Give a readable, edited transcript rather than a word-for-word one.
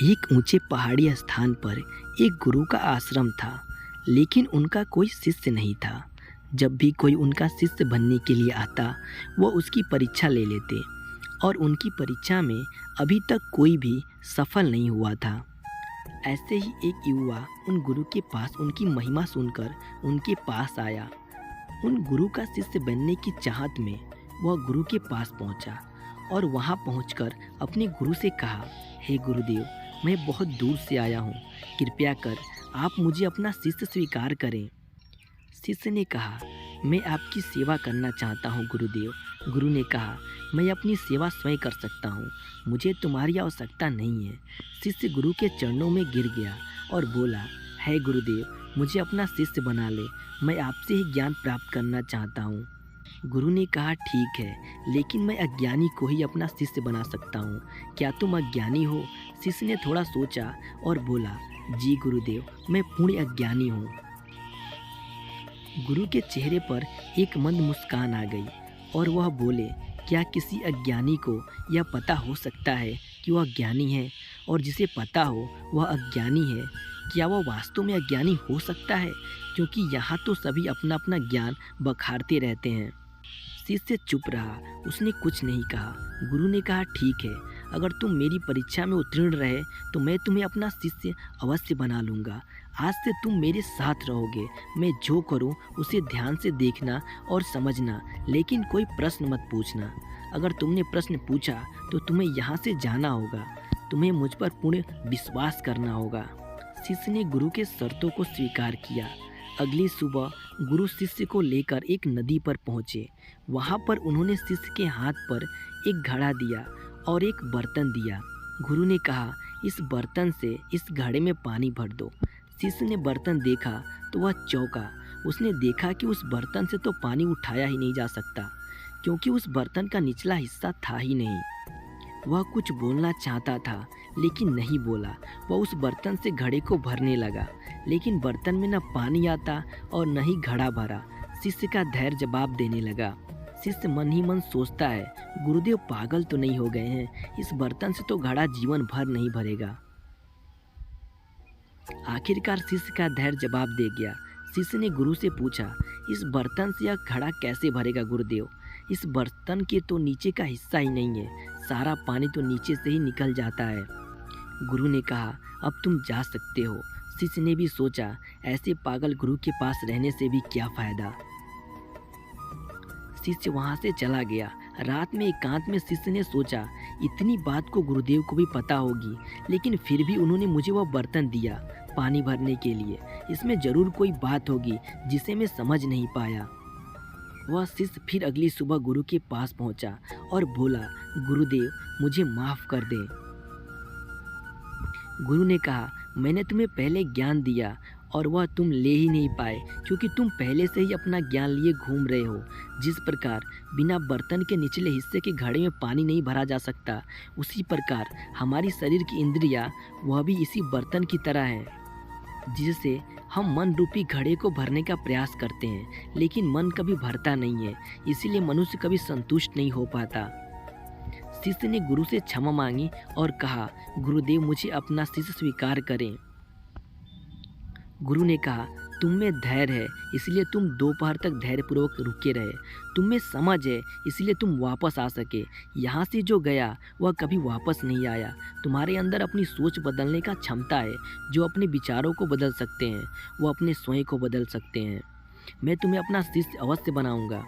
एक ऊंचे पहाड़ी स्थान पर एक गुरु का आश्रम था, लेकिन उनका कोई शिष्य नहीं था। जब भी कोई उनका शिष्य बनने के लिए आता, वो उसकी परीक्षा ले लेते और उनकी परीक्षा में अभी तक कोई भी सफल नहीं हुआ था। ऐसे ही एक युवा उन गुरु के पास उनकी महिमा सुनकर उनके पास आया। उन गुरु का शिष्य बनने की चाहत में वह गुरु के पास पहुंचा और वहां पहुंचकर अपने गुरु से कहा, हे गुरुदेव, मैं बहुत दूर से आया हूँ, कृपया कर आप मुझे अपना शिष्य स्वीकार करें। शिष्य ने कहा, मैं आपकी सेवा करना चाहता हूँ गुरुदेव। गुरु ने कहा, मैं अपनी सेवा स्वयं कर सकता हूँ, मुझे तुम्हारी आवश्यकता नहीं है। शिष्य गुरु के चरणों में गिर गया और बोला, हे गुरुदेव, मुझे अपना शिष्य बना ले, मैं आपसे ही ज्ञान प्राप्त करना चाहता हूँ। गुरु ने कहा, ठीक है, लेकिन मैं अज्ञानी को ही अपना शिष्य बना सकता हूँ, क्या तुम अज्ञानी हो? शिष्य ने थोड़ा सोचा और बोला, जी गुरुदेव, मैं पूर्ण अज्ञानी हूँ। गुरु के चेहरे पर एक मंद मुस्कान आ गई और वह बोले, क्या किसी अज्ञानी को यह पता हो सकता है कि वह ज्ञानी है? और जिसे पता हो वह अज्ञानी है, क्या वह वास्तव में अज्ञानी हो सकता है? क्योंकि यहाँ तो सभी अपना अपना ज्ञान बखारते रहते हैं। शिष्य चुप रहा, उसने कुछ नहीं कहा। गुरु ने कहा, ठीक है, अगर तुम मेरी परीक्षा में उत्तीर्ण रहे तो मैं तुम्हें अपना शिष्य अवश्य बना लूँगा। आज से तुम मेरे साथ रहोगे, मैं जो करूँ उसे ध्यान से देखना और समझना, लेकिन कोई प्रश्न मत पूछना। अगर तुमने प्रश्न पूछा तो तुम्हें यहाँ से जाना होगा, तुम्हें मुझ पर पूर्ण विश्वास करना होगा। शिष्य ने गुरु के शर्तों को स्वीकार किया। अगली सुबह गुरु शिष्य को लेकर एक नदी पर पहुँचे। वहाँ पर उन्होंने शिष्य के हाथ पर एक घड़ा दिया और एक बर्तन दिया। गुरु ने कहा, इस बर्तन से इस घड़े में पानी भर दो। शिष्य ने बर्तन देखा तो वह चौंका। उसने देखा कि उस बर्तन से तो पानी उठाया ही नहीं जा सकता, क्योंकि उस बर्तन का निचला हिस्सा था ही नहीं। वह कुछ बोलना चाहता था लेकिन नहीं बोला। वह उस बर्तन से घड़े को भरने लगा, लेकिन बर्तन में न पानी आता और न ही घड़ा भरा। शिष्य का धैर्य जवाब देने लगा। शिष्य मन ही मन सोचता है, गुरुदेव पागल तो नहीं हो गए हैं, इस बर्तन से तो घड़ा जीवन भर नहीं भरेगा। आखिरकार शिष्य का धैर्य जवाब दे गया। शिष्य ने गुरु से पूछा, इस बर्तन से यह घड़ा कैसे भरेगा गुरुदेव? इस बर्तन के तो नीचे का हिस्सा ही नहीं है, सारा पानी तो नीचे से ही निकल जाता है। गुरु ने कहा, अब तुम जा सकते हो। शिष्य ने भी सोचा, ऐसे पागल गुरु के पास रहने से भी क्या फायदा। शिष्य वहाँ से चला गया। रात में एकांत में शिष्य ने सोचा, इतनी बात को गुरुदेव को भी पता होगी, लेकिन फिर भी उन्होंने मुझे वह बर्तन दिया पानी भरने के लिए। इसमें ज़रूर कोई बात होगी जिसे मैं समझ नहीं पाया। वह शिष्य फिर अगली सुबह गुरु के पास पहुंचा और बोला, गुरुदेव, मुझे माफ़ कर दें। गुरु ने कहा, मैंने तुम्हें पहले ज्ञान दिया और वह तुम ले ही नहीं पाए, क्योंकि तुम पहले से ही अपना ज्ञान लिए घूम रहे हो। जिस प्रकार बिना बर्तन के निचले हिस्से के घड़े में पानी नहीं भरा जा सकता, उसी प्रकार हमारी शरीर की इंद्रियां वह भी इसी बर्तन की तरह है, जिससे हम मन रूपी घड़े को भरने का प्रयास करते हैं, लेकिन मन कभी भरता नहीं है। इसीलिए मनुष्य कभी संतुष्ट नहीं हो पाता। शिष्य ने गुरु से क्षमा मांगी और कहा, गुरुदेव, मुझे अपना शिष्य स्वीकार करें। गुरु ने कहा, तुम में धैर्य है, इसलिए तुम दोपहर तक धैर्यपूर्वक रुके रहे। तुम में समझ है, इसलिए तुम वापस आ सके। यहाँ से जो गया वह कभी वापस नहीं आया। तुम्हारे अंदर अपनी सोच बदलने का क्षमता है। जो अपने विचारों को बदल सकते हैं वो अपने स्वयं को बदल सकते हैं। मैं तुम्हें अपना शिष्य अवश्य बनाऊंगा।